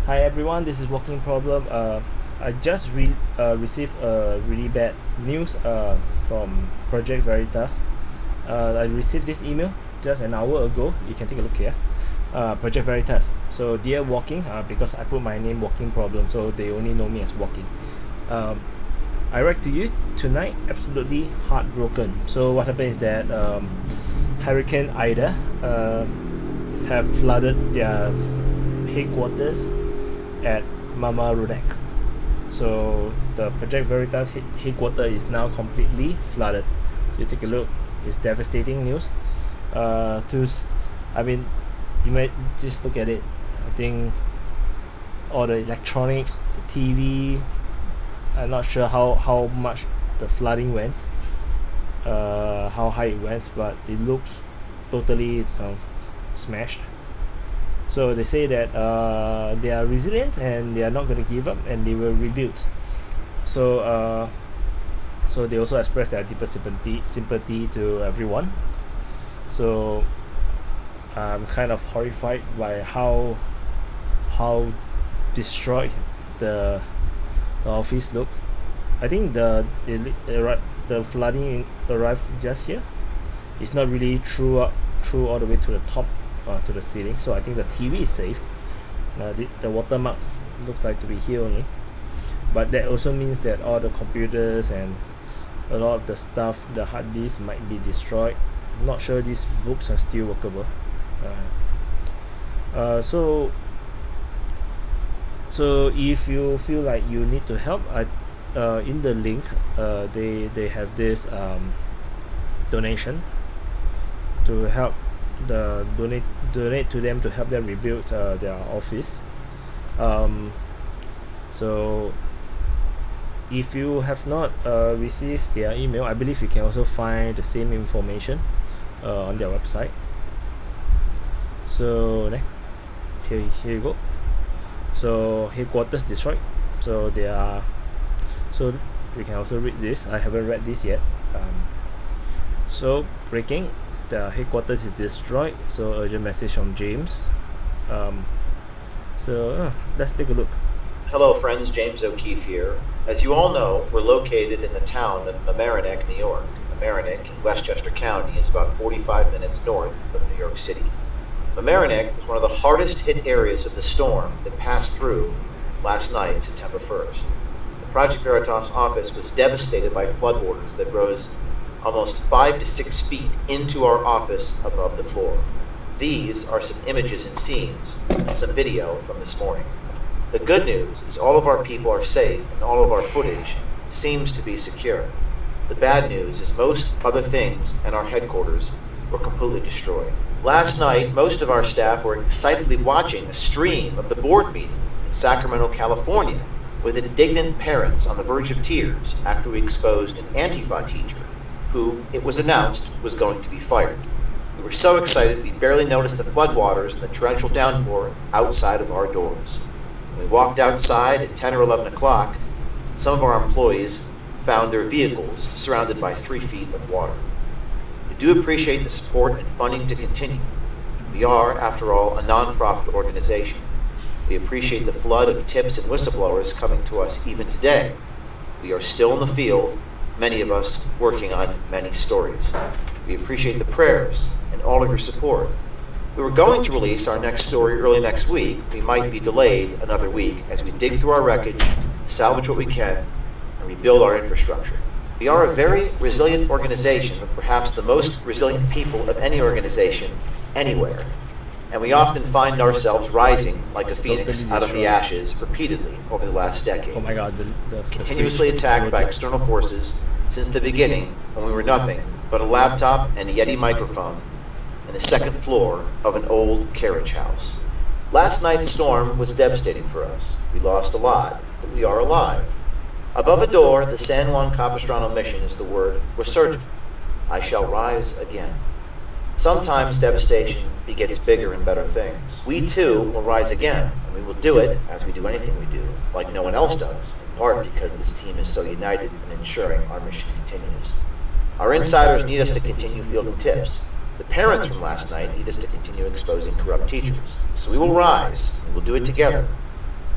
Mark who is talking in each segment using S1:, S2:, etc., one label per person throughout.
S1: Hi everyone, this is Walking Problem. I just received really bad news from Project Veritas. I received this email just an hour ago. You can take a look here. Project Veritas. So dear Walking, because I put my name Walking Problem, so they only know me as Walking. I write to you tonight, absolutely heartbroken. So what happened is that Hurricane Ida have flooded their headquarters at Mamaroneck. So the Project Veritas headquarters is now completely flooded. You take a look, it's devastating news. I mean, you might just look at it. I think all the electronics, the TV. I'm not sure how much the flooding went, how high it went, but it looks totally smashed. So they say that they are resilient and they are not going to give up and they will rebuild. So so they also express their deeper sympathy to everyone. So I'm kind of horrified by how destroyed the office look. I think the flooding arrived just here. It's not really through all the way to the top, to the ceiling. So I think the TV is safe. The watermark looks like to be here only, but that also means that all the computers and a lot of the stuff, the hard disk might be destroyed. I'm not sure these books are still workable. So if you feel like you need to help, in the link, they have this donation to help donate to them to help them rebuild their office. So if you have not received their email, I believe you can also find the same information on their website. So here you go. So headquarters destroyed. So we can also read this. I haven't read this yet. So breaking, the headquarters is destroyed. So urgent message from James. Let's take a look.
S2: Hello friends, James O'Keefe here. As you all know, we're located in the town of Mamaroneck, New York. Mamaroneck in Westchester County is about 45 minutes north of New York City. Mamaroneck was one of the hardest hit areas of the storm that passed through last night, September 1st. The Project Veritas office was devastated by floodwaters that rose almost 5 to 6 feet into our office above the floor. These are some images and scenes and some video from this morning. The good news is all of our people are safe and all of our footage seems to be secure. The bad news is most other things and our headquarters were completely destroyed. Last night, most of our staff were excitedly watching a stream of the board meeting in Sacramento, California, with indignant parents on the verge of tears after we exposed an Antifa teacher who, it was announced, was going to be fired. We were so excited we barely noticed the floodwaters and the torrential downpour outside of our doors. When we walked outside at 10 or 11 o'clock, some of our employees found their vehicles surrounded by 3 feet of water. We do appreciate the support and funding to continue. We are, after all, a non-profit organization. We appreciate the flood of tips and whistleblowers coming to us even today. We are still in the field, many of us working on many stories. We appreciate the prayers and all of your support. We were going to release our next story early next week. We might be delayed another week as we dig through our wreckage, salvage what we can, and rebuild our infrastructure. We are a very resilient organization, with perhaps the most resilient people of any organization anywhere. And we often find ourselves rising like a phoenix out of the ashes repeatedly over the last decade.
S1: Oh my God!
S2: Continuously attacked by external forces since the beginning, when we were nothing but a laptop and a Yeti microphone in the second floor of an old carriage house. Last night's storm was devastating for us. We lost a lot, but we are alive. Above a door at the San Juan Capistrano mission is the word resurgent. I shall rise again. Sometimes devastation begets bigger and better things. We too will rise again, and we will do it as we do anything we do, like no one else does, in part because this team is so united in ensuring our mission continues. Our insiders need us to continue fielding tips. The parents from last night need us to continue exposing corrupt teachers. So we will rise, and we'll do it together.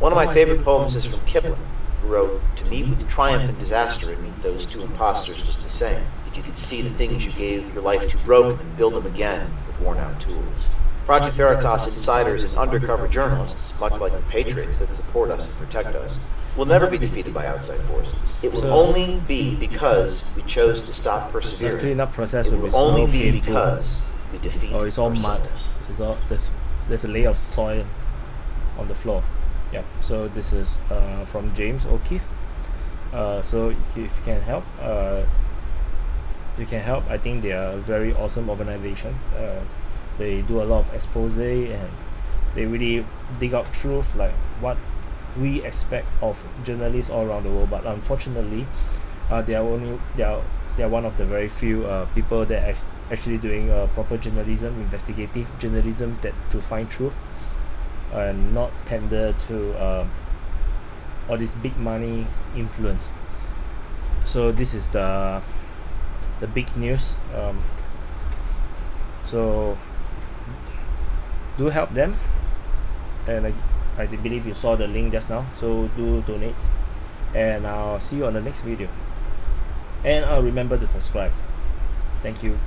S2: One of my favorite poems is from Kipling, who wrote, "To meet with triumph and disaster and meet those two impostors was the same. If you could see the things you gave your life to broken and build them again with worn-out tools." Project Veritas insiders and undercover journalists, much like the patriots that support us and protect us, will never be defeated by outside forces. It will only be because we chose to stop
S1: the
S2: persevering.
S1: cleanup process
S2: It
S1: will be
S2: will only
S1: so
S2: be
S1: painful.
S2: because we defeat
S1: Oh, it's all mud.
S2: ourselves.
S1: It's all there's a layer of soil on the floor. Yeah. So this is from James O'Keefe. So if you can help, you can help. I think they are a very awesome organization. They do a lot of expose and they really dig out truth, like what we expect of journalists all around the world. But unfortunately, they are one of the very few people that actually doing proper journalism, investigative journalism, that to find truth and not pander to all this big money influence. So this is the big news. So do help them, and I believe you saw the link just now, so do donate, and I'll see you on the next video, and remember to subscribe. Thank you.